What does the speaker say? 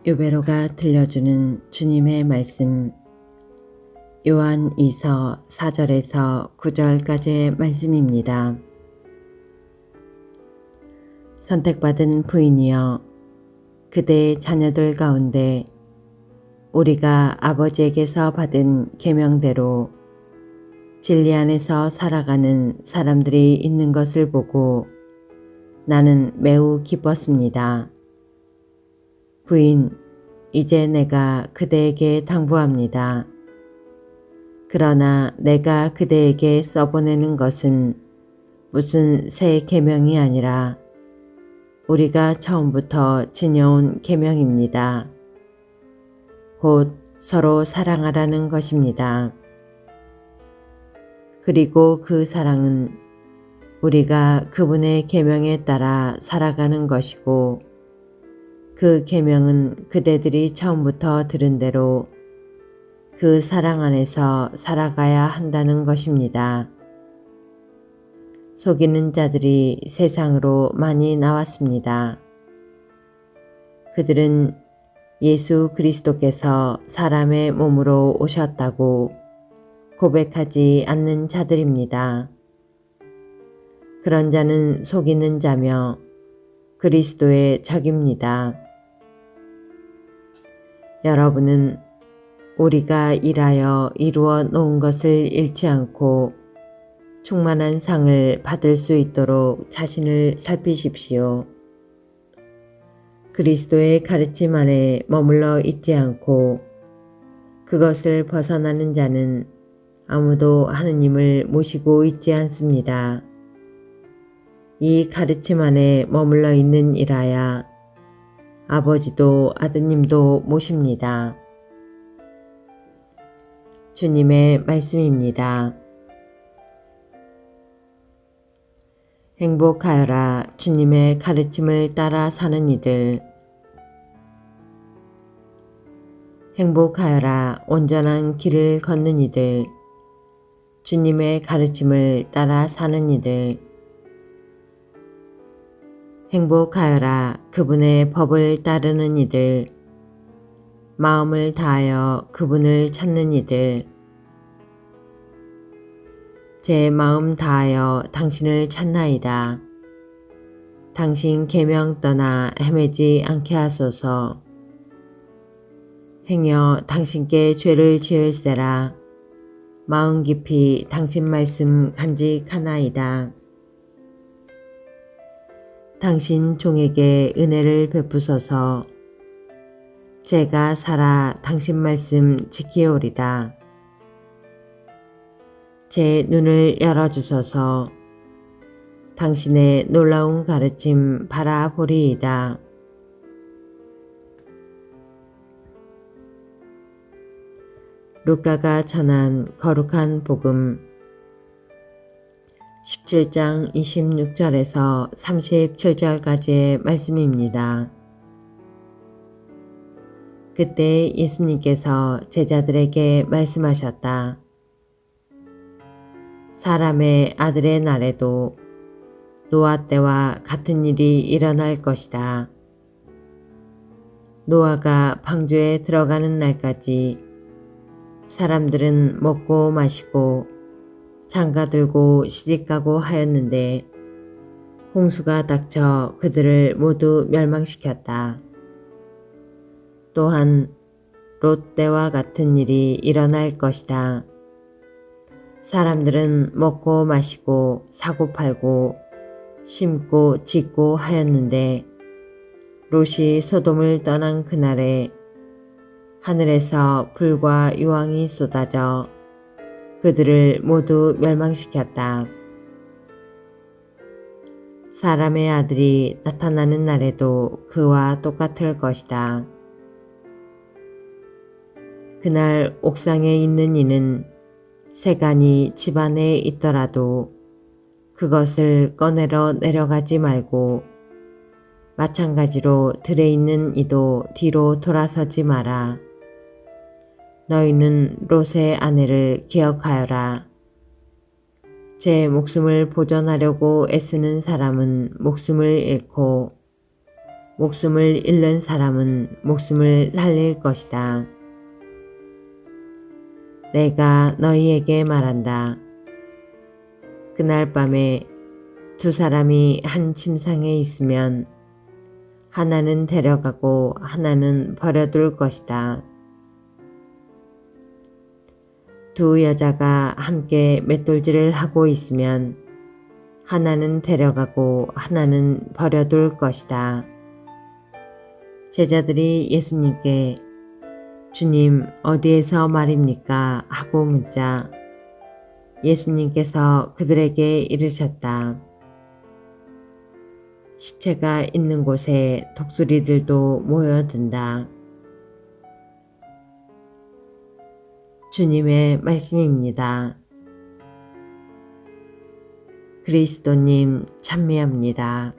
요배로가 들려주는 주님의 말씀, 요한 2서 4절에서 9절까지의 말씀입니다. 선택받은 부인이여, 그대의 자녀들 가운데 우리가 아버지에게서 받은 계명대로 진리 안에서 살아가는 사람들이 있는 것을 보고 나는 매우 기뻤습니다. 부인, 이제 내가 그대에게 당부합니다. 그러나 내가 그대에게 써보내는 것은 무슨 새 계명이 아니라 우리가 처음부터 지녀온 계명입니다. 곧 서로 사랑하라는 것입니다. 그리고 그 사랑은 우리가 그분의 계명에 따라 살아가는 것이고, 그 계명은 그대들이 처음부터 들은 대로 그 사랑 안에서 살아가야 한다는 것입니다. 속이는 자들이 세상으로 많이 나왔습니다. 그들은 예수 그리스도께서 사람의 몸으로 오셨다고 고백하지 않는 자들입니다. 그런 자는 속이는 자며 그리스도의 적입니다. 여러분은 우리가 일하여 이루어 놓은 것을 잃지 않고 충만한 상을 받을 수 있도록 자신을 살피십시오. 그리스도의 가르침 안에 머물러 있지 않고 그것을 벗어나는 자는 아무도 하느님을 모시고 있지 않습니다. 이 가르침 안에 머물러 있는 이라야 아버지도 아드님도 모십니다. 주님의 말씀입니다. 행복하여라 주님의 가르침을 따라 사는 이들. 행복하여라 온전한 길을 걷는 이들. 주님의 가르침을 따라 사는 이들. 행복하여라 그분의 법을 따르는 이들. 마음을 다하여 그분을 찾는 이들. 제 마음 다하여 당신을 찾나이다. 당신 계명 떠나 헤매지 않게 하소서. 행여 당신께 죄를 지을세라. 마음 깊이 당신 말씀 간직하나이다. 당신 종에게 은혜를 베푸소서. 제가 살아 당신 말씀 지키오리다. 제 눈을 열어주소서. 당신의 놀라운 가르침 바라보리이다. 루카가 전한 거룩한 복음 17장 26절에서 37절까지의 말씀입니다. 그때 예수님께서 제자들에게 말씀하셨다. 사람의 아들의 날에도 노아 때와 같은 일이 일어날 것이다. 노아가 방주에 들어가는 날까지 사람들은 먹고 마시고 장가들고 시집가고 하였는데 홍수가 닥쳐 그들을 모두 멸망시켰다. 또한 롯 때와 같은 일이 일어날 것이다. 사람들은 먹고 마시고 사고 팔고 심고 짓고 하였는데 롯이 소돔을 떠난 그날에 하늘에서 불과 유황이 쏟아져 그들을 모두 멸망시켰다. 사람의 아들이 나타나는 날에도 그와 똑같을 것이다. 그날 옥상에 있는 이는 세간이 집안에 있더라도 그것을 꺼내러 내려가지 말고 마찬가지로 들에 있는 이도 뒤로 돌아서지 마라. 너희는 롯의 아내를 기억하여라. 제 목숨을 보존하려고 애쓰는 사람은 목숨을 잃고 목숨을 잃는 사람은 목숨을 살릴 것이다. 내가 너희에게 말한다. 그날 밤에 두 사람이 한 침상에 있으면 하나는 데려가고 하나는 버려둘 것이다. 두 여자가 함께 맷돌질을 하고 있으면 하나는 데려가고 하나는 버려둘 것이다. 제자들이 예수님께 주님 어디에서 말입니까? 하고 묻자 예수님께서 그들에게 이르셨다. 시체가 있는 곳에 독수리들도 모여든다. 주님의 말씀입니다. 그리스도님 참미합니다.